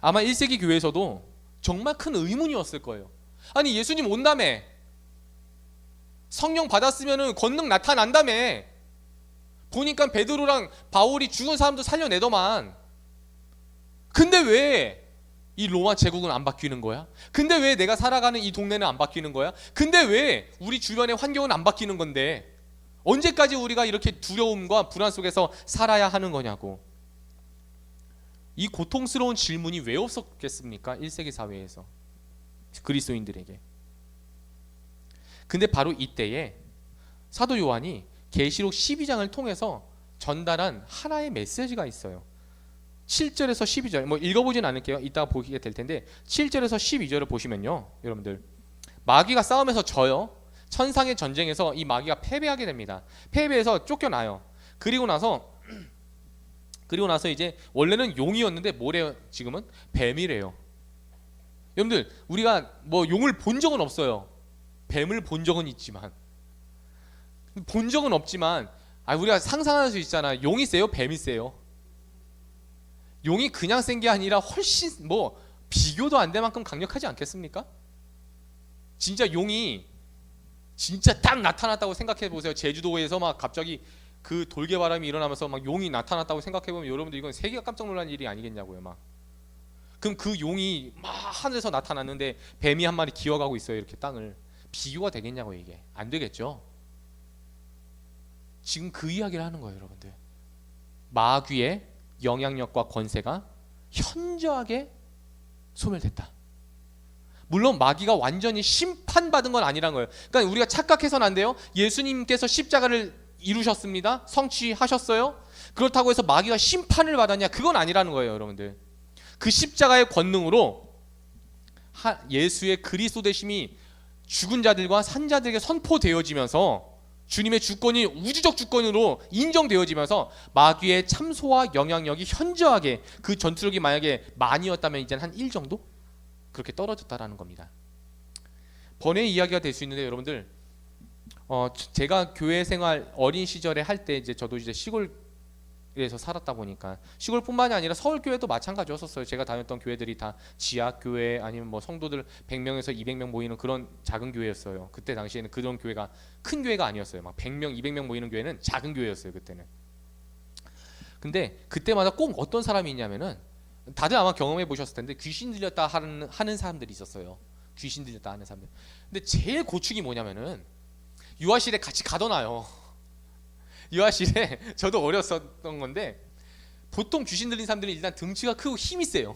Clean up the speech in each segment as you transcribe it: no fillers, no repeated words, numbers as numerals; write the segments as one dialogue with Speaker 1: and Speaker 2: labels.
Speaker 1: 아마 1세기 교회에서도 정말 큰 의문이었을 거예요. 아니 예수님 온다며, 성령 받았으면 권능 나타난다며, 보니까 베드로랑 바울이 죽은 사람도 살려내더만. 근데 왜 이 로마 제국은 안 바뀌는 거야? 근데 왜 내가 살아가는 이 동네는 안 바뀌는 거야? 근데 왜 우리 주변의 환경은 안 바뀌는 건데 언제까지 우리가 이렇게 두려움과 불안 속에서 살아야 하는 거냐고. 이 고통스러운 질문이 왜 없었겠습니까? 1세기 사회에서 그리스도인들에게. 근데 바로 이때에 사도 요한이 계시록 12장을 통해서 전달한 하나의 메시지가 있어요. 7절에서 12절, 뭐 읽어보진 않을게요. 이따가 보게 될 텐데 7절에서 12절을 보시면요, 여러분들, 마귀가 싸움에서 져요. 천상의 전쟁에서 이 마귀가 패배하게 됩니다. 패배해서 쫓겨나요. 그리고 나서 이제 원래는 용이었는데 뭐래요? 지금은 뱀이래요. 여러분들, 우리가 뭐 용을 본 적은 없어요. 뱀을 본 적은 있지만, 우리가 상상할 수 있잖아. 용이 세요? 뱀이 세요? 용이 그냥 센 게 아니라 훨씬 뭐 비교도 안 될 만큼 강력하지 않겠습니까? 진짜 용이 진짜 딱 나타났다고 생각해 보세요. 제주도에서 막 갑자기 그 돌개바람이 일어나면서 막 용이 나타났다고 생각해 보면 여러분들 이건 세계가 깜짝 놀란 일이 아니겠냐고요. 막 그럼 그 용이 막 하늘에서 나타났는데 뱀이 한 마리 기어가고 있어요. 이렇게 땅을. 비교가 되겠냐고. 이게 안 되겠죠. 지금 그 이야기를 하는 거예요, 여러분들. 마귀의 영향력과 권세가 현저하게 소멸됐다. 물론 마귀가 완전히 심판받은 건 아니란 거예요. 그러니까 우리가 착각해서는 안 돼요. 예수님께서 십자가를 이루셨습니다. 성취하셨어요. 그렇다고 해서 마귀가 심판을 받았냐? 그건 아니라는 거예요, 여러분들. 그 십자가의 권능으로 예수의 그리스도 되심이 죽은 자들과 산 자들에게 선포되어지면서 주님의 주권이 우주적 주권으로 인정되어지면서 마귀의 참소와 영향력이 현저하게, 그 전투력이 만약에 만이었다면 이제는 한 1 정도? 그렇게 떨어졌다라는 겁니다. 번외의 이야기가 될 수 있는데, 여러분들, 제가 교회 생활 어린 시절에 할 때 이제 저도 이제 시골에서 살았다 보니까, 시골뿐만이 아니라 서울 교회도 마찬가지였었어요. 제가 다녔던 교회들이 다 지하 교회 아니면 뭐 성도들 100명에서 200명 모이는 그런 작은 교회였어요. 그때 당시에는 그런 교회가 큰 교회가 아니었어요. 막 100명, 200명 모이는 교회는 작은 교회였어요, 그때는. 근데 그때마다 꼭 어떤 사람이 있냐면은, 다들 아마 경험해 보셨을 텐데, 귀신 들렸다 하는 사람들이 있었어요. 귀신 들렸다 하는 사람들. 근데 제일 고충이 뭐냐면은, 유아실에 같이 가둬놔요. 유아실에 저도 어렸었던 건데, 보통 귀신 들린 사람들은 일단 등치가 크고 힘이 세요.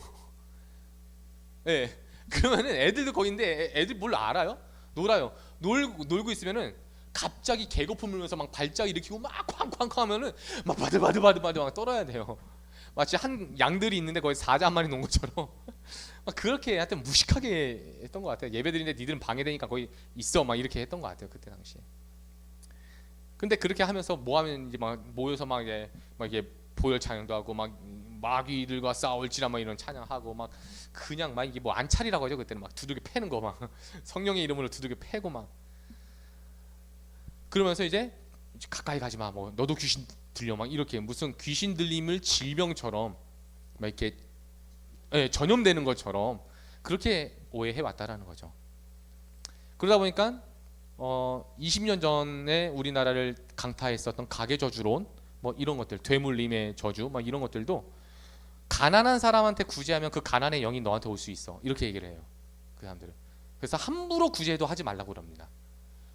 Speaker 1: 예. 네. 그러면은 애들도 거기인데 애들 뭘 알아요? 놀아요. 놀고 있으면은 갑자기 개거품 물면서 막 발작 일으키고 막 쾅쾅쾅 하면은 막 바들바들 막 떨어야 돼요. 마치 한 양들이 있는데 거기 사자 한 마리 놓은 것처럼 막 그렇게 하여튼 무식하게 했던 것 같아요. 예배드리는데 니들은 방해되니까 거기 있어 막 이렇게 했던 것 같아요, 그때 당시에. 근데 그렇게 하면서 뭐 하면 이제 막 모여서 막 이게 보혈 찬양도 하고 막 마귀들과 싸울지라 막 이런 찬양하고 막 그냥 막 이게 뭐 안찰이라고 하죠. 그때는 막 두들겨 패는 거, 막 성령의 이름으로 두들겨 패고 막 그러면서 이제 가까이 가지 마, 뭐 너도 귀신 들려, 막 이렇게 무슨 귀신 들림을 질병처럼 막 이렇게 전염되는 것처럼 그렇게 오해해 왔다라는 거죠. 그러다 보니까 20년 전에 우리나라를 강타했었던 가계 저주론, 뭐 이런 것들, 되물림의 저주, 막 이런 것들도 가난한 사람한테 구제하면 그 가난의 영이 너한테 올 수 있어, 이렇게 얘기를 해요, 그 사람들은. 그래서 함부로 구제도 하지 말라고 그럽니다.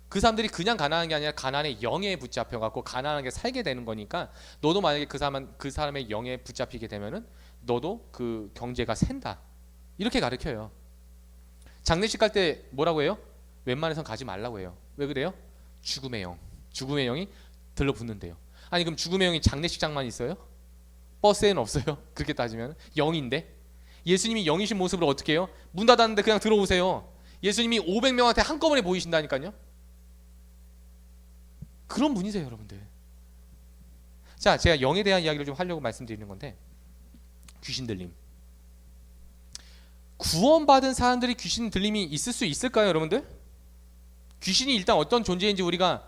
Speaker 1: 그 사람들이 그냥 가난한 게 아니라 가난의 영에 붙잡혀 갖고 가난하게 살게 되는 거니까, 너도 만약에 그 사람의 영에 붙잡히게 되면은 너도 그 경제가 샌다, 이렇게 가르쳐요. 장례식 갈 때 뭐라고 해요? 웬만해선 가지 말라고 해요. 왜 그래요? 죽음의 영이 들러붙는데요. 아니 그럼 죽음의 영이 장례식장만 있어요? 버스에는 없어요? 그렇게 따지면 영인데, 예수님이 영이신 모습으로 어떻게 해요? 문 닫았는데 그냥 들어오세요. 예수님이 500명한테 한꺼번에 보이신다니까요. 그런 분이세요, 여러분들. 자, 제가 영에 대한 이야기를 좀 하려고 말씀드리는 건데, 귀신 들림. 구원받은 사람들이 귀신 들림이 있을 수 있을까요, 여러분들? 귀신이 일단 어떤 존재인지 우리가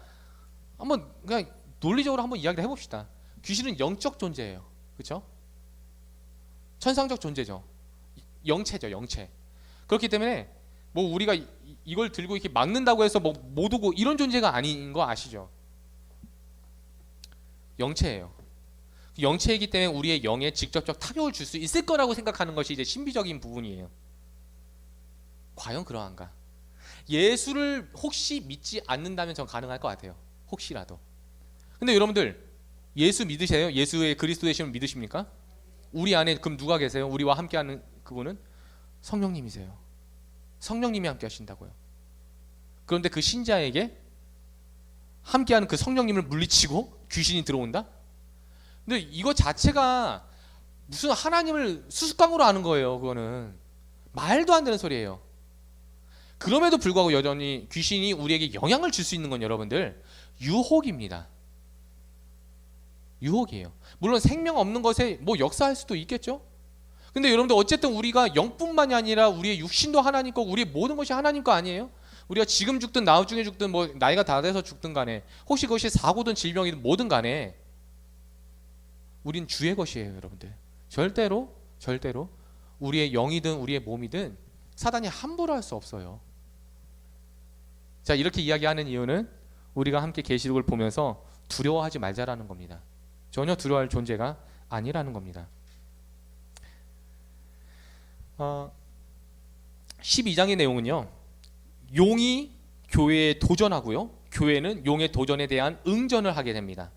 Speaker 1: 한번 그냥 논리적으로 한번 이야기를 해봅시다. 귀신은 영적 존재예요, 그렇죠? 천상적 존재죠. 영체죠, 영체. 그렇기 때문에 뭐 우리가 이걸 들고 이렇게 막는다고 해서 뭐 못 오고 이런 존재가 아닌 거 아시죠? 영체예요. 영체이기 때문에 우리의 영에 직접적 타격을 줄 수 있을 거라고 생각하는 것이 이제 신비적인 부분이에요. 과연 그러한가? 예수를 혹시 믿지 않는다면 전 가능할 것 같아요. 혹시라도. 근데 여러분들 예수 믿으세요? 예수의 그리스도 되심을 믿으십니까? 우리 안에 그럼 누가 계세요? 우리와 함께하는 그분은 성령님이세요. 성령님이 함께 하신다고요. 그런데 그 신자에게 함께하는 그 성령님을 물리치고 귀신이 들어온다? 근데 이거 자체가 무슨 하나님을 수수깡으로 아는 거예요. 그거는 말도 안 되는 소리예요. 그럼에도 불구하고 여전히 귀신이 우리에게 영향을 줄 수 있는 건 여러분들 유혹입니다. 유혹이에요. 물론 생명 없는 것에 뭐 역사할 수도 있겠죠. 근데 여러분들 어쨌든 우리가 영뿐만이 아니라 우리의 육신도 하나님 거고 우리의 모든 것이 하나님 거 아니에요? 우리가 지금 죽든 나중에 죽든 뭐 나이가 다 돼서 죽든 간에 혹시 그것이 사고든 질병이든 뭐든 간에 우린 주의 것이에요. 여러분들 절대로 우리의 영이든 우리의 몸이든 사단이 함부로 할 수 없어요. 자, 이렇게 이야기하는 이유는 우리가 함께 계시록을 보면서 두려워하지 말자라는 겁니다. 전혀 두려워할 존재가 아니라는 겁니다. 12장의 내용은요, 용이 교회에 도전하고요, 교회는 용의 도전에 대한 응전을 하게 됩니다.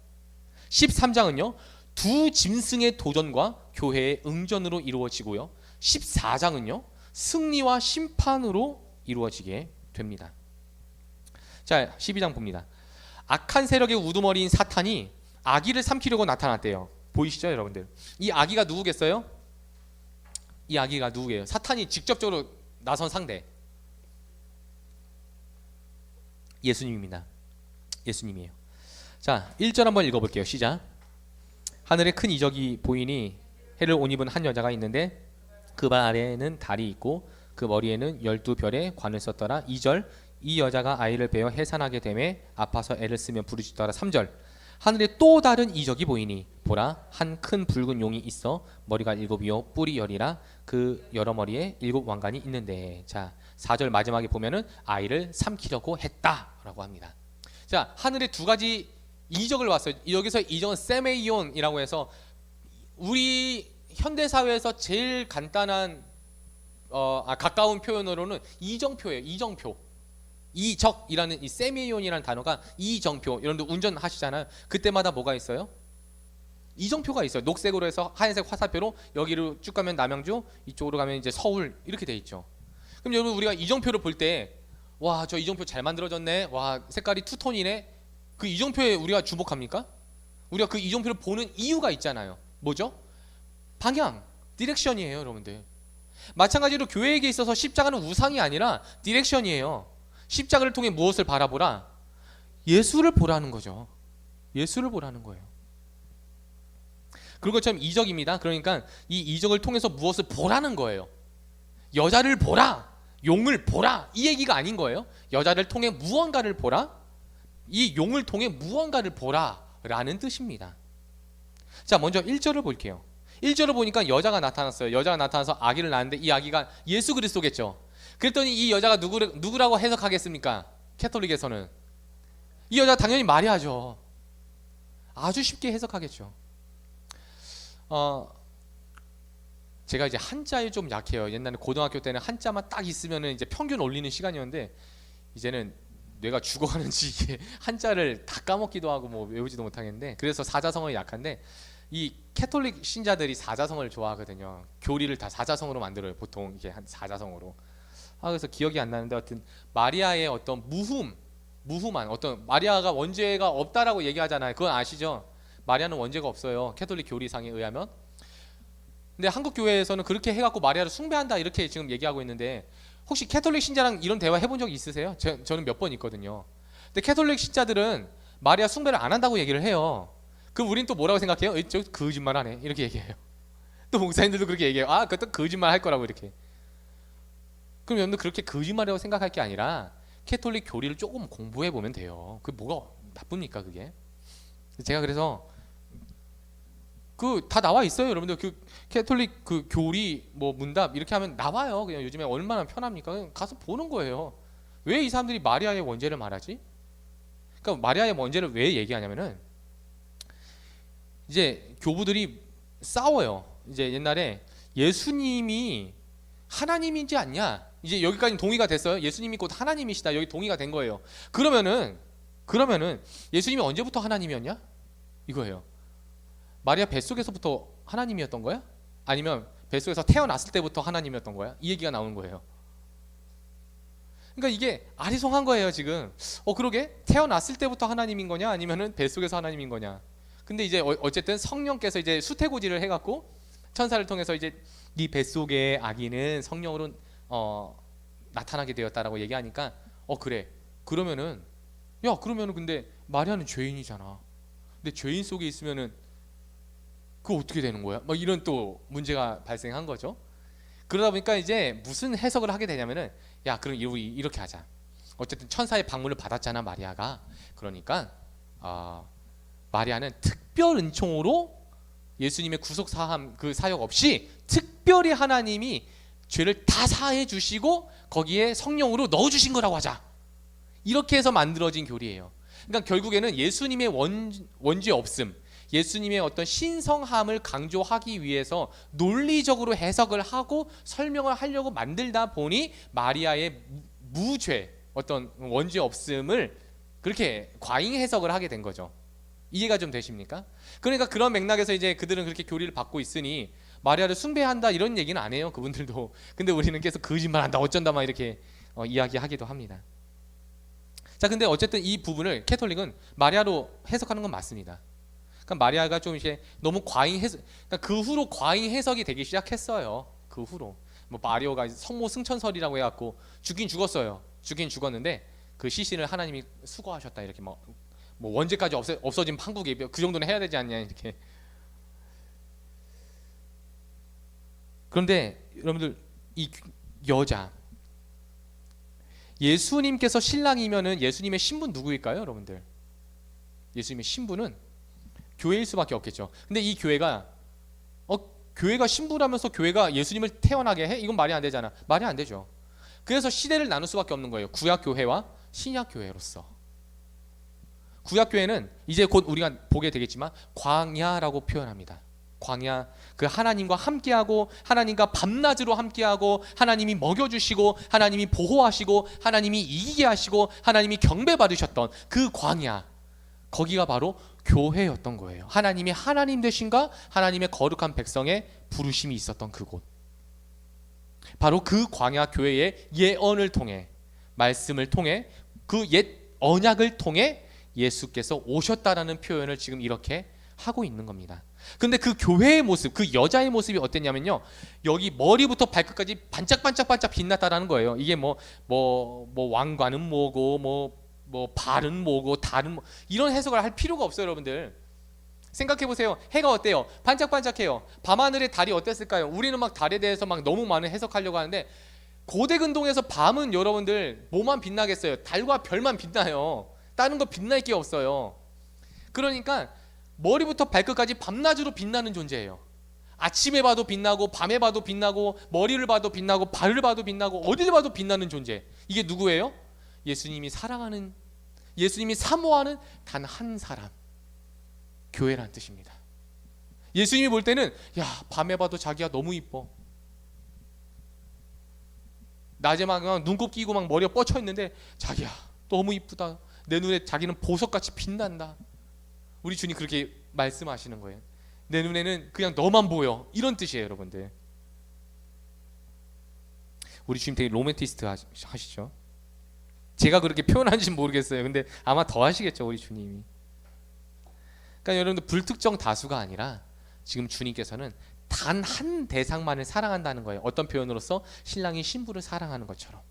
Speaker 1: 13장은요 두 짐승의 도전과 교회의 응전으로 이루어지고요, 14장은요 승리와 심판으로 이루어지게 됩니다. 자, 12장 봅니다. 악한 세력의 우두머리인 사탄이 아기를 삼키려고 나타났대요. 보이시죠, 여러분들? 이 아기가 누구겠어요? 이 아기가 누구예요? 사탄이 직접적으로 나선 상대. 예수님입니다. 예수님이에요. 자, 1절 한번 읽어볼게요. 시작. 하늘에 큰 이적이 보이니 해를 옷 입은 한 여자가 있는데 그 발 아래에는 달이 있고 그 머리에는 12별의 관을 썼더라. 2절. 이 여자가 아이를 베어 해산하게 되매 아파서 애를 쓰며 부르짖더라. 3절. 하늘에 또 다른 이적이 보이니 보라, 한 큰 붉은 용이 있어 머리가 7이요 뿔이 10이라 그 여러 머리에 7 왕관이 있는데. 자, 4절 마지막에 보면은 아이를 삼키려고 했다라고 합니다. 자, 하늘에 두 가지 이적을 봤어요. 여기서 이적은 세메이온이라고 해서 우리 현대 사회에서 제일 간단한 가까운 표현으로는 이정표예요. 이정표. 이적이라는 이 세미온이라는 단어가 이정표. 여러분들 운전하시잖아요. 그때마다 뭐가 있어요? 이정표가 있어요. 녹색으로 해서 하얀색 화살표로 여기로 쭉 가면 남양주, 이쪽으로 가면 이제 서울 이렇게 돼 있죠. 그럼 여러분 우리가 이정표를 볼 때 와, 저 이정표 잘 만들어졌네. 와, 색깔이 투톤이네. 그 이정표에 우리가 주목합니까? 우리가 그 이정표를 보는 이유가 있잖아요. 뭐죠? 방향, 디렉션이에요, 여러분들. 마찬가지로 교회에게 있어서 십자가는 우상이 아니라 디렉션이에요. 십자가를 통해 무엇을 바라보라? 예수를 보라는 거죠. 예수를 보라는 거예요. 그런 것처럼 이적입니다. 그러니까 이 이적을 통해서 무엇을 보라는 거예요. 여자를 보라, 용을 보라, 이 얘기가 아닌 거예요. 여자를 통해 무언가를 보라, 이 용을 통해 무언가를 보라 라는 뜻입니다. 자, 먼저 1절을 볼게요. 1절을 보니까 여자가 나타났어요. 여자가 나타나서 아기를 낳았는데 이 아기가 예수 그리스도겠죠. 그랬더니 이 여자가 누구라고 해석하겠습니까? 캐톨릭에서는 이 여자 당연히 마리아죠. 아주 쉽게 해석하겠죠. 제가 이제 한자에 좀 약해요. 옛날에 고등학교 때는 한자만 딱 있으면 이제 평균 올리는 시간이었는데 이제는 뇌가 죽어가는지 이게 한자를 다 까먹기도 하고 뭐 외우지도 못하겠는데, 그래서 사자성어에 약한데 이 캐톨릭 신자들이 사자성어를 좋아하거든요. 교리를 다 사자성어로 만들어요. 보통 이게 한 사자성어로. 그래서 기억이 안 나는데 하여튼 마리아의 어떤 무후만 어떤, 마리아가 원죄가 없다라고 얘기하잖아요. 그건 아시죠? 마리아는 원죄가 없어요. 캐톨릭 교리상에 의하면. 근데 한국 교회에서는 그렇게 해갖고 마리아를 숭배한다 이렇게 지금 얘기하고 있는데, 혹시 캐톨릭 신자랑 이런 대화 해본 적 있으세요? 저는 몇 번 있거든요. 근데 캐톨릭 신자들은 마리아 숭배를 안 한다고 얘기를 해요. 그럼 우린 또 뭐라고 생각해요? 저 거짓말하네 이렇게 얘기해요. 또 목사님들도 그렇게 얘기해요. 그것도 거짓말 할 거라고 이렇게. 그럼 여러분들 그렇게 거짓말이라고 생각할 게 아니라 캐톨릭 교리를 조금 공부해 보면 돼요. 그게 뭐가 나쁩니까 그게? 제가 그래서 그 다 나와 있어요, 여러분들. 그 캐톨릭 그 교리 뭐 문답 이렇게 하면 나와요. 그냥 요즘에 얼마나 편합니까? 그냥 가서 보는 거예요. 왜 이 사람들이 마리아의 원죄를 말하지? 그러니까 마리아의 원죄를 왜 얘기하냐면은 이제 교부들이 싸워요. 이제 옛날에 예수님이 하나님이지 않냐? 이제 여기까지 동의가 됐어요. 예수님이 곧 하나님이시다. 여기 동의가 된 거예요. 그러면은 예수님이 언제부터 하나님이었냐? 이거예요. 마리아 뱃속에서부터 하나님이었던 거야? 아니면 뱃속에서 태어났을 때부터 하나님이었던 거야? 이 얘기가 나오는 거예요. 그러니까 이게 아리송한 거예요, 지금. 그러게? 태어났을 때부터 하나님인 거냐? 아니면은 뱃속에서 하나님인 거냐? 근데 이제 어쨌든 성령께서 이제 수태고지를 해갖고 천사를 통해서 이제 네 뱃속의 아기는 성령으로 나타나게 되었다라고 얘기하니까 그래. 그러면은 근데 마리아는 죄인이잖아. 근데 죄인 속에 있으면은 그거 어떻게 되는 거야? 막 이런 또 문제가 발생한 거죠. 그러다 보니까 이제 무슨 해석을 하게 되냐면은 그럼 우리 이렇게 하자. 어쨌든 천사의 방문을 받았잖아, 마리아가. 그러니까 마리아는 특별 은총으로 예수님의 구속 사함 그 사역 없이 특별히 하나님이 죄를 다 사해 주시고 거기에 성령으로 넣어 주신 거라고 하자. 이렇게 해서 만들어진 교리예요. 그러니까 결국에는 예수님의 원죄 없음, 예수님의 어떤 신성함을 강조하기 위해서 논리적으로 해석을 하고 설명을 하려고 만들다 보니 마리아의 무죄, 어떤 원죄 없음을 그렇게 과잉 해석을 하게 된 거죠. 이해가 좀 되십니까? 그러니까 그런 맥락에서 이제 그들은 그렇게 교리를 받고 있으니 마리아를 숭배한다 이런 얘기는 안 해요, 그분들도. 근데 우리는 계속 거짓말한다, 어쩐다 막 이렇게 이야기하기도 합니다. 자, 근데 어쨌든 이 부분을 캐톨릭은 마리아로 해석하는 건 맞습니다. 그러니까 마리아가 좀 이제 너무 과잉 해석, 그러니까 그 후로 과잉 해석이 되기 시작했어요. 그 후로 뭐 마리아가 성모 승천설이라고 해갖고 죽긴 죽었어요. 죽긴 죽었는데 그 시신을 하나님이 수거하셨다 이렇게 뭐 원죄까지 없어진 판국에 그 정도는 해야 되지 않냐 이렇게. 그런데 여러분들 이 여자 예수님께서 신랑이면은 예수님의 신분 누구일까요, 여러분들? 예수님의 신분은 교회일 수밖에 없겠죠. 근데 이 교회가 교회가 신부라면서 교회가 예수님을 태어나게 해? 이건 말이 안 되잖아. 말이 안 되죠. 그래서 시대를 나눌 수밖에 없는 거예요. 구약 교회와 신약 교회로서. 구약 교회는 이제 곧 우리가 보게 되겠지만 광야라고 표현합니다. 광야, 그 하나님과 함께하고 하나님과 밤낮으로 함께하고 하나님이 먹여주시고 하나님이 보호하시고 하나님이 이기게 하시고 하나님이 경배받으셨던 그 광야, 거기가 바로 교회였던 거예요. 하나님이 하나님 되신가 하나님의 거룩한 백성의 부르심이 있었던 그곳, 바로 그 광야 교회의 예언을 통해, 말씀을 통해, 그 옛 언약을 통해 예수께서 오셨다라는 표현을 지금 이렇게 하고 있는 겁니다. 근데 그 교회의 모습, 그 여자의 모습이 어땠냐면요, 여기 머리부터 발끝까지 반짝반짝반짝 빛났다라는 거예요. 이게 뭐 왕관은 뭐고 뭐 발은 뭐고 달은 이런 해석을 할 필요가 없어요, 여러분들. 생각해 보세요. 해가 어때요? 반짝반짝해요. 밤하늘의 달이 어땠을까요? 우리는 막 달에 대해서 막 너무 많은 해석하려고 하는데 고대 근동에서 밤은 여러분들 뭐만 빛나겠어요? 달과 별만 빛나요. 다른 거 빛날 게 없어요. 그러니까 머리부터 발끝까지 밤낮으로 빛나는 존재예요. 아침에 봐도 빛나고 밤에 봐도 빛나고 머리를 봐도 빛나고 발을 봐도 빛나고 어디를 봐도 빛나는 존재. 이게 누구예요? 예수님이 사랑하는, 예수님이 사모하는 단 한 사람, 교회란 뜻입니다. 예수님이 볼 때는 밤에 봐도 자기가 너무 이뻐. 낮에 막 눈곱 끼고 막 머리가 뻗쳐 있는데 자기야 너무 이쁘다. 내 눈에 자기는 보석같이 빛난다. 우리 주님 그렇게 말씀하시는 거예요. 내 눈에는 그냥 너만 보여. 이런 뜻이에요, 여러분들. 우리 주님 되게 로맨티스트 하시죠? 제가 그렇게 표현하는지는 모르겠어요. 근데 아마 더 하시겠죠, 우리 주님이. 그러니까 여러분들 불특정 다수가 아니라 지금 주님께서는 단 한 대상만을 사랑한다는 거예요. 어떤 표현으로서? 신랑이 신부를 사랑하는 것처럼.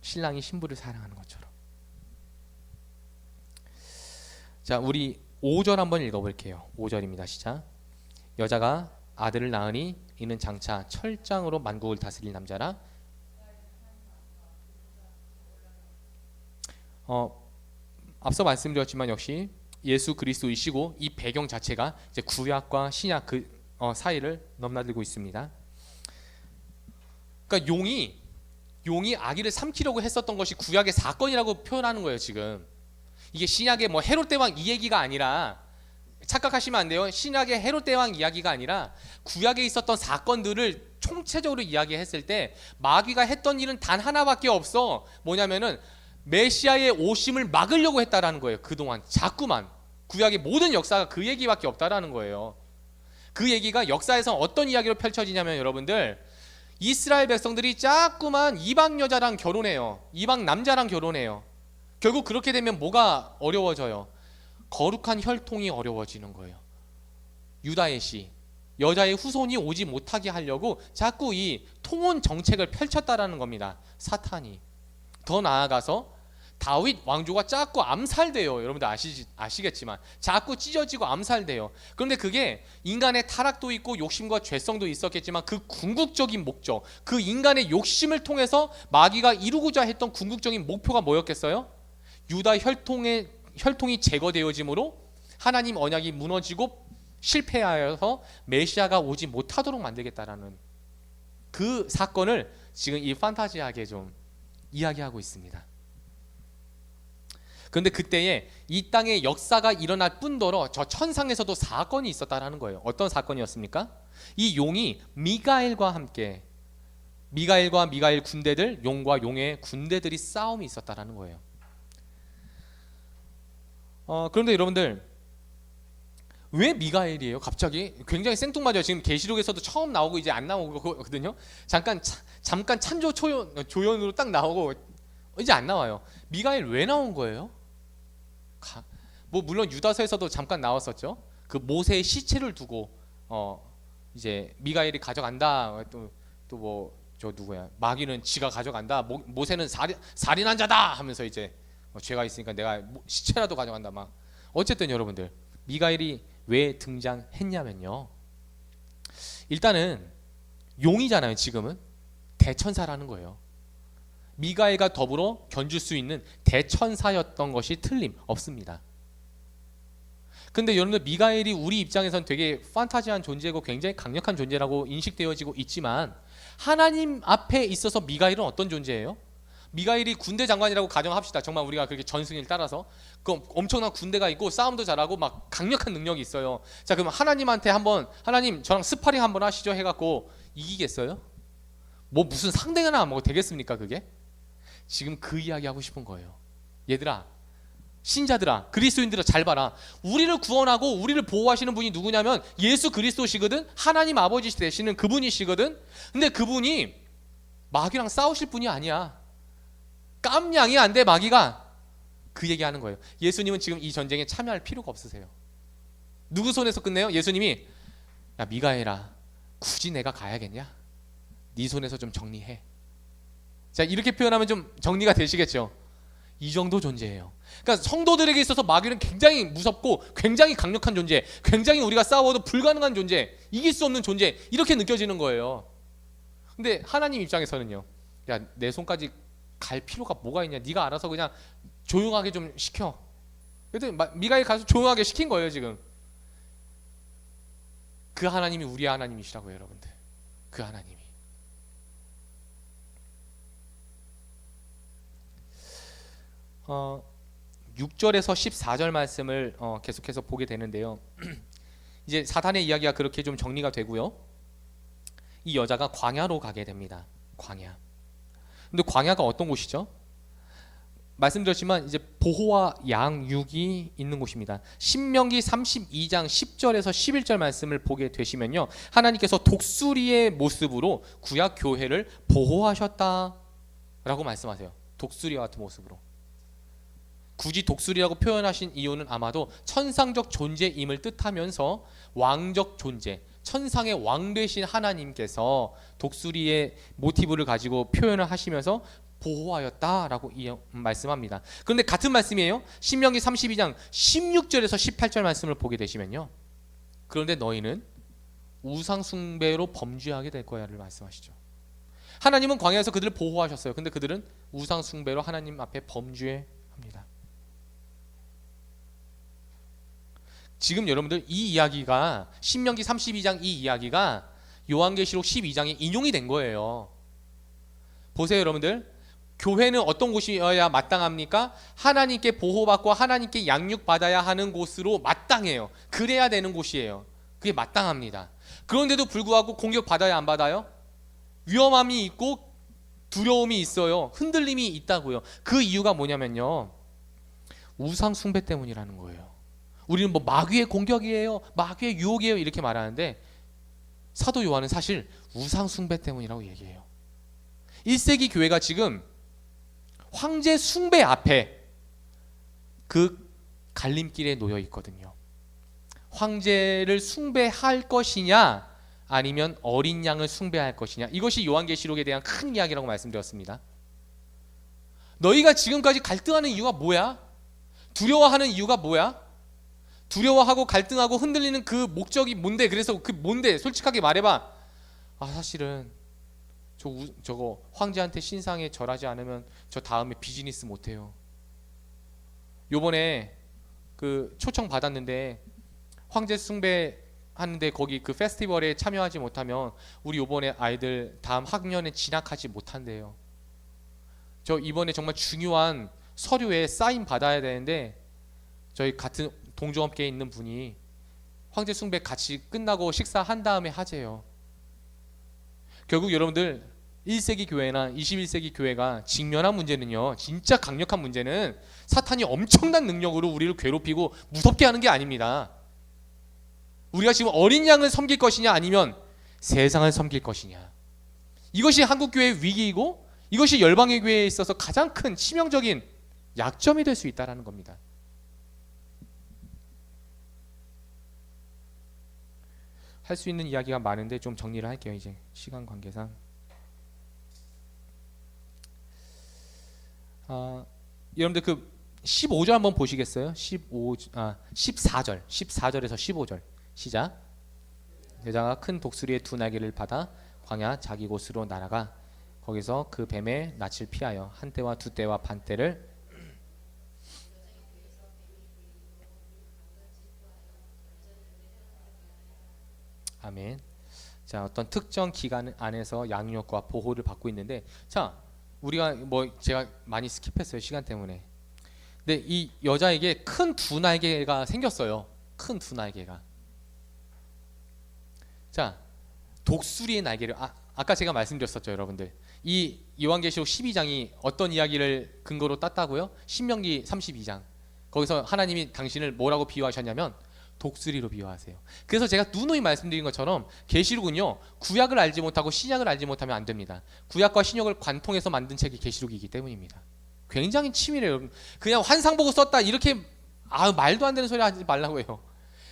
Speaker 1: 신랑이 신부를 사랑하는 것처럼. 자, 우리 5절 한번 읽어볼게요. 5절입니다. 시작. 여자가 아들을 낳으니 이는 장차 철장으로 만국을 다스릴 남자라. 앞서 말씀드렸지만 역시 예수 그리스도이시고 이 배경 자체가 이제 구약과 신약 그 사이를 넘나들고 있습니다. 그러니까 용이 아기를 삼키려고 했었던 것이 구약의 사건이라고 표현하는 거예요. 지금 이게 신약의 뭐 헤롯 대왕 이 얘기가 아니라, 착각하시면 안 돼요. 신약의 헤롯 대왕 이야기가 아니라 구약에 있었던 사건들을 총체적으로 이야기했을 때 마귀가 했던 일은 단 하나밖에 없어. 뭐냐면은 메시아의 오심을 막으려고 했다라는 거예요. 그동안 자꾸만 구약의 모든 역사가 그 얘기밖에 없다라는 거예요. 그 얘기가 역사에서 어떤 이야기로 펼쳐지냐면, 여러분들, 이스라엘 백성들이 자꾸만 이방 여자랑 결혼해요. 이방 남자랑 결혼해요. 결국 그렇게 되면 뭐가 어려워져요? 거룩한 혈통이 어려워지는 거예요. 유다의 씨, 여자의 후손이 오지 못하게 하려고 자꾸 이 통혼 정책을 펼쳤다라는 겁니다. 사탄이. 더 나아가서 다윗 왕조가 자꾸 암살돼요. 여러분들 아시겠지만 자꾸 찢어지고 암살돼요. 그런데 그게 인간의 타락도 있고 욕심과 죄성도 있었겠지만 그 궁극적인 목적, 그 인간의 욕심을 통해서 마귀가 이루고자 했던 궁극적인 목표가 뭐였겠어요? 유다 혈통이 제거되어짐으로 하나님 언약이 무너지고 실패하여서 메시아가 오지 못하도록 만들겠다라는 그 사건을 지금 이 판타지하게 좀 이야기하고 있습니다. 그런데 그때에 이 땅의 역사가 일어날 뿐더러 저 천상에서도 사건이 있었다라는 거예요. 어떤 사건이었습니까? 이 용이 미가엘과 미가엘 군대들, 용과 용의 군대들이 싸움이 있었다라는 거예요. 그런데 여러분들, 왜 미가엘이에요? 갑자기 굉장히 생뚱맞아요. 지금 계시록에서도 처음 나오고 이제 안 나오거든요. 잠깐 참조 조연으로 딱 나오고 이제 안 나와요. 미가엘 왜 나온 거예요? 뭐 물론 유다서에서도 잠깐 나왔었죠. 그 모세의 시체를 두고 이제 미가엘이 가져간다. 또 뭐 저 누구야? 마귀는 지가 가져간다. 모세는 살인한 자다 하면서 이제 죄가 있으니까 내가 시체라도 가져간다. 막 어쨌든 여러분들, 미가엘이 왜 등장했냐면요, 일단은 용이잖아요. 지금은 대천사라는 거예요. 미가엘과 더불어 견줄 수 있는 대천사였던 것이 틀림없습니다. 근데 여러분들, 미가엘이 우리 입장에선 되게 판타지한 존재고 굉장히 강력한 존재라고 인식되어지고 있지만, 하나님 앞에 있어서 미가엘은 어떤 존재예요? 미가엘이 군대 장관이라고 가정합시다. 정말 우리가 그렇게 전승일 따라서 그 엄청난 군대가 있고 싸움도 잘하고 막 강력한 능력이 있어요. 자, 그럼 하나님한테 한번, 하나님 저랑 스파링 한번 하시죠 해갖고 이기겠어요? 뭐 무슨 상대가 뭐 되겠습니까 그게? 지금 그 이야기 하고 싶은 거예요. 얘들아, 신자들아, 그리스도인들아, 잘 봐라. 우리를 구원하고 우리를 보호하시는 분이 누구냐면 예수 그리스도시거든. 하나님 아버지 되시는 그분이시거든. 근데 그분이 마귀랑 싸우실 분이 아니야. 깜냥이 안 돼, 마귀가. 그 얘기하는 거예요. 예수님은 지금 이 전쟁에 참여할 필요가 없으세요. 누구 손에서 끝내요? 예수님이, 야 미가엘아, 굳이 내가 가야겠냐? 네 손에서 좀 정리해. 자, 이렇게 표현하면 좀 정리가 되시겠죠? 이 정도 존재예요. 그러니까 성도들에게 있어서 마귀는 굉장히 무섭고 굉장히 강력한 존재, 굉장히 우리가 싸워도 불가능한 존재, 이길 수 없는 존재, 이렇게 느껴지는 거예요. 근데 하나님 입장에서는요, 야 내 손까지 갈 필요가 뭐가 있냐? 네가 알아서 그냥 조용하게 좀 시켜. 그랬더니 미가엘 가서 조용하게 시킨 거예요. 지금 그 하나님이 우리의 하나님이시라고요, 여러분들. 그 하나님이. 6절에서 14절 말씀을 계속해서 보게 되는데요. 이제 사탄의 이야기가 그렇게 좀 정리가 되고요. 이 여자가 광야로 가게 됩니다. 광야. 근데 광야가 어떤 곳이죠? 말씀드렸지만 이제 보호와 양육이 있는 곳입니다. 신명기 32장 10절에서 11절 말씀을 보게 되시면요, 하나님께서 독수리의 모습으로 구약 교회를 보호하셨다라고 말씀하세요. 독수리와 같은 모습으로. 굳이 독수리라고 표현하신 이유는 아마도 천상적 존재임을 뜻하면서 왕적 존재, 천상의 왕 되신 하나님께서 독수리의 모티브를 가지고 표현을 하시면서 보호하였다라고 말씀합니다. 그런데 같은 말씀이에요. 신명기 32장 16절에서 18절 말씀을 보게 되시면요, 그런데 너희는 우상 숭배로 범죄하게 될 거야를 말씀하시죠. 하나님은 광야에서 그들을 보호하셨어요. 근데 그들은 우상 숭배로 하나님 앞에 범죄합니다. 지금 여러분들 이 이야기가 신명기 32장 이 이야기가 요한계시록 12장에 인용이 된 거예요. 보세요 여러분들. 교회는 어떤 곳이어야 마땅합니까? 하나님께 보호받고 하나님께 양육받아야 하는 곳으로 마땅해요. 그래야 되는 곳이에요. 그게 마땅합니다. 그런데도 불구하고 공격받아야 안 받아요? 위험함이 있고 두려움이 있어요. 흔들림이 있다고요. 그 이유가 뭐냐면요, 우상 숭배 때문이라는 거예요. 우리는 뭐 마귀의 공격이에요, 마귀의 유혹이에요 이렇게 말하는데 사도 요한은 사실 우상 숭배 때문이라고 얘기해요. 1세기 교회가 지금 황제 숭배 앞에 그 갈림길에 놓여 있거든요. 황제를 숭배할 것이냐 아니면 어린 양을 숭배할 것이냐, 이것이 요한계시록에 대한 큰 이야기라고 말씀드렸습니다. 너희가 지금까지 갈등하는 이유가 뭐야? 두려워하는 이유가 뭐야? 두려워하고 갈등하고 흔들리는 그 목적이 뭔데? 그래서 그 뭔데? 솔직하게 말해봐. 사실은 저거 황제한테 신상에 절하지 않으면 저 다음에 비즈니스 못해요. 요번에 그 초청 받았는데 황제 숭배 하는데 거기 그 페스티벌에 참여하지 못하면 우리 요번에 아이들 다음 학년에 진학하지 못한대요. 저 이번에 정말 중요한 서류에 사인 받아야 되는데 저희 같은 동종업계에 있는 분이 황제 숭배 같이 끝나고 식사한 다음에 하재요. 결국 여러분들 1세기 교회나 21세기 교회가 직면한 문제는요, 진짜 강력한 문제는 사탄이 엄청난 능력으로 우리를 괴롭히고 무섭게 하는 게 아닙니다. 우리가 지금 어린 양을 섬길 것이냐 아니면 세상을 섬길 것이냐, 이것이 한국교회의 위기이고 이것이 열방의 교회에 있어서 가장 큰 치명적인 약점이 될 수 있다는 겁니다. 할 수 있는 이야기가 많은데 좀 정리를 할게요. 이제 시간 관계상. 여러분들 그 15절 한번 보시겠어요? 14절 14절에서 15절 시작. 여자가 큰 독수리의 두 날개를 받아 광야 자기 곳으로 날아가 거기서 그 뱀의 낯을 피하여 한 때와 두 때와 반 때를 아멘. 자, 어떤 특정 기간 안에서 양육과 보호를 받고 있는데, 자, 우리가 뭐 제가 많이 스킵했어요 시간 때문에. 근데 이 여자에게 큰 두 날개가 생겼어요. 큰 두 날개가. 자, 독수리의 날개를 아까 제가 말씀드렸었죠 여러분들. 이 요한계시록 12장이 어떤 이야기를 근거로 땄다고요? 신명기 32장. 거기서 하나님이 당신을 뭐라고 비유하셨냐면 독수리로 비유하세요. 그래서 제가 누누이 말씀드린 것처럼 계시록은요, 구약을 알지 못하고 신약을 알지 못하면 안 됩니다. 구약과 신약을 관통해서 만든 책이 계시록이기 때문입니다. 굉장히 치밀해요. 그냥 환상 보고 썼다 이렇게 말도 안 되는 소리 하지 말라고 해요.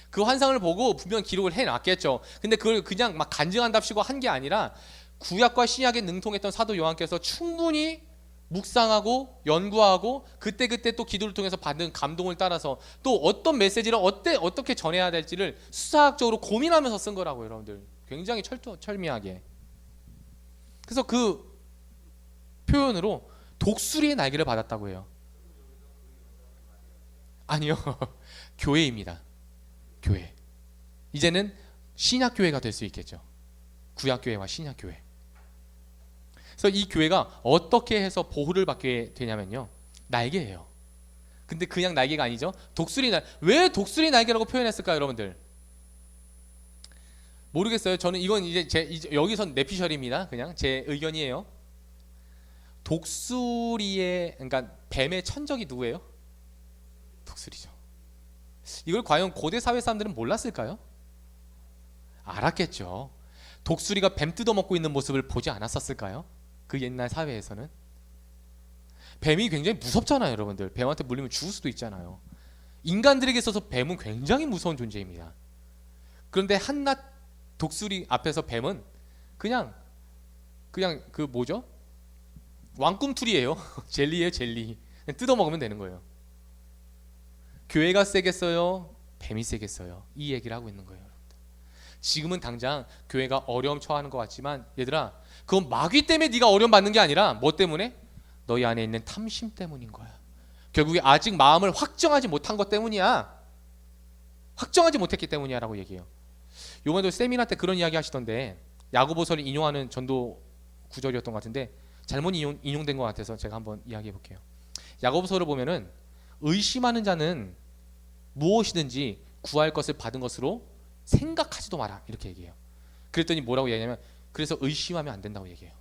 Speaker 1: 그 환상을 보고 분명 기록을 해놨겠죠. 근데 그걸 그냥 막 간증한답시고 한 게 아니라 구약과 신약에 능통했던 사도 요한께서 충분히 묵상하고 연구하고 그때그때 또 기도를 통해서 받은 감동을 따라서 또 어떤 메시지를 어떻게 전해야 될지를 수사학적으로 고민하면서 쓴 거라고요 여러분들. 굉장히 철미하게. 그래서 그 표현으로 독수리의 날개를 받았다고 해요. 아니요. 교회입니다. 교회. 이제는 신약교회가 될 수 있겠죠. 구약교회와 신약교회. 그래서 이 교회가 어떻게 해서 보호를 받게 되냐면요, 날개예요. 근데 그냥 날개가 아니죠. 왜 독수리 날개라고 표현했을까요 여러분들? 모르겠어요. 저는 이건 이제 여기선 내피셜입니다. 그냥 제 의견이에요. 그러니까 뱀의 천적이 누구예요? 독수리죠. 이걸 과연 고대 사회 사람들은 몰랐을까요? 알았겠죠. 독수리가 뱀 뜯어먹고 있는 모습을 보지 않았었을까요? 그 옛날 사회에서는. 뱀이 굉장히 무섭잖아요 여러분들. 뱀한테 물리면 죽을 수도 있잖아요. 인간들에게 있어서 뱀은 굉장히 무서운 존재입니다. 그런데 한낱 독수리 앞에서 뱀은 그냥 그 뭐죠? 왕꿈틀이에요. 젤리예요 젤리. 뜯어먹으면 되는 거예요. 교회가 세겠어요? 뱀이 세겠어요? 이 얘기를 하고 있는 거예요. 지금은 당장 교회가 어려움 처하는 것 같지만 얘들아, 그건 마귀 때문에 네가 어려움 받는 게 아니라 뭐 때문에? 너희 안에 있는 탐심 때문인 거야. 결국에 아직 마음을 확정하지 못한 것 때문이야. 확정하지 못했기 때문이야라고 얘기해요. 요번에도 세미나 때 그런 이야기 하시던데 야고보서를 인용하는 전도 구절이었던 것 같은데 잘못 인용된 것 같아서 제가 한번 이야기해 볼게요. 야고보서를 보면은 의심하는 자는 무엇이든지 구할 것을 받은 것으로 생각하지도 마라 이렇게 얘기해요. 그랬더니 뭐라고 얘기하냐면 그래서 의심하면 안 된다고 얘기해요.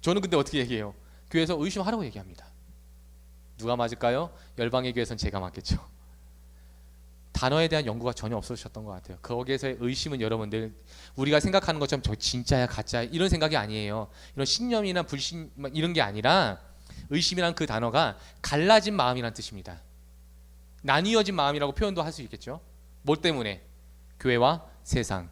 Speaker 1: 저는 근데 어떻게 얘기해요? 교회에서 의심하라고 얘기합니다. 누가 맞을까요? 열방의 교회에서는 제가 맞겠죠. 단어에 대한 연구가 전혀 없으셨던 것 같아요. 거기에서의 의심은 여러분들 우리가 생각하는 것처럼 저 진짜야 가짜야 이런 생각이 아니에요. 이런 신념이나 불신 이런 게 아니라 의심이란 그 단어가 갈라진 마음이란 뜻입니다. 나뉘어진 마음이라고 표현도 할 수 있겠죠. 뭐 때문에? 교회와 세상.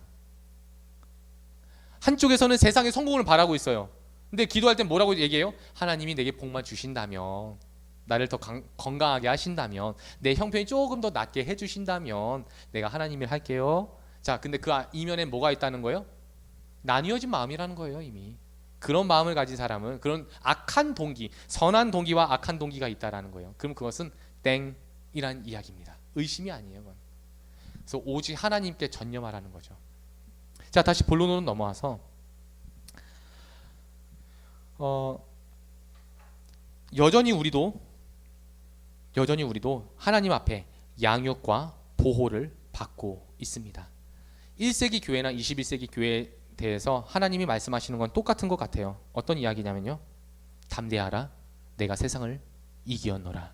Speaker 1: 한쪽에서는 세상의 성공을 바라고 있어요. 근데 기도할 땐 뭐라고 얘기해요? 하나님이 내게 복만 주신다면, 나를 더 건강하게 하신다면, 내 형편이 조금 더 낫게 해주신다면 내가 하나님을 할게요. 자, 근데 그 이면에 뭐가 있다는 거예요? 나뉘어진 마음이라는 거예요. 이미 그런 마음을 가진 사람은 그런 악한 동기, 선한 동기와 악한 동기가 있다라는 거예요. 그럼 그것은 땡이란 이야기입니다. 의심이 아니에요. 그건. 그래서 오직 하나님께 전념하라는 거죠. 자, 다시 본론으로 넘어와서 여전히 우리도 하나님 앞에 양육과 보호를 받고 있습니다. 1세기 교회나 21세기 교회에 대해서 하나님이 말씀하시는 건 똑같은 것 같아요. 어떤 이야기냐면요, 담대하라, 내가 세상을 이기었노라,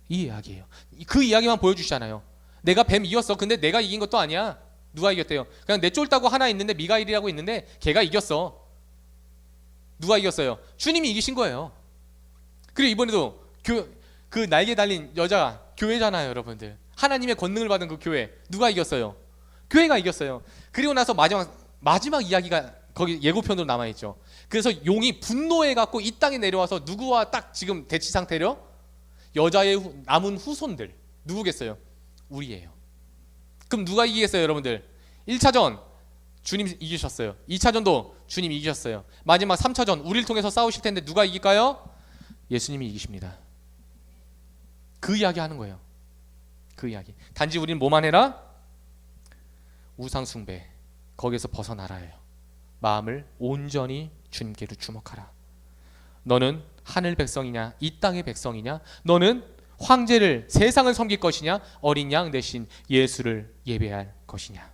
Speaker 1: 이 이야기예요. 그 이야기만 보여주시잖아요. 내가 뱀 이겼어. 근데 내가 이긴 것도 아니야. 누가 이겼대요? 그냥 내 쫄다고 하나 있는데 미가일이라고 있는데 걔가 이겼어. 누가 이겼어요? 주님이 이기신 거예요. 그리고 이번에도 그 날개 달린 여자 교회잖아요, 여러분들. 하나님의 권능을 받은 그 교회 누가 이겼어요? 교회가 이겼어요. 그리고 나서 마지막 이야기가 거기 예고편으로 남아있죠. 그래서 용이 분노해갖고 이 땅에 내려와서 누구와 딱 지금 대치 상태로 여자의 남은 후손들 누구겠어요? 우리예요. 그럼 누가 이기겠어요, 여러분들? 1차전 주님 이기셨어요. 2차전도 주님 이기셨어요. 마지막 3차전 우리를 통해서 싸우실 텐데 누가 이길까요? 예수님이 이기십니다. 그 이야기 하는 거예요. 그 이야기. 단지 우리는 뭐만 해라? 우상 숭배 거기에서 벗어나라예요. 마음을 온전히 주님께로 주목하라. 너는 하늘 백성이냐 이 땅의 백성이냐, 너는 황제를 세상을 섬길 것이냐 어린 양 대신 예수를 예배할 것이냐.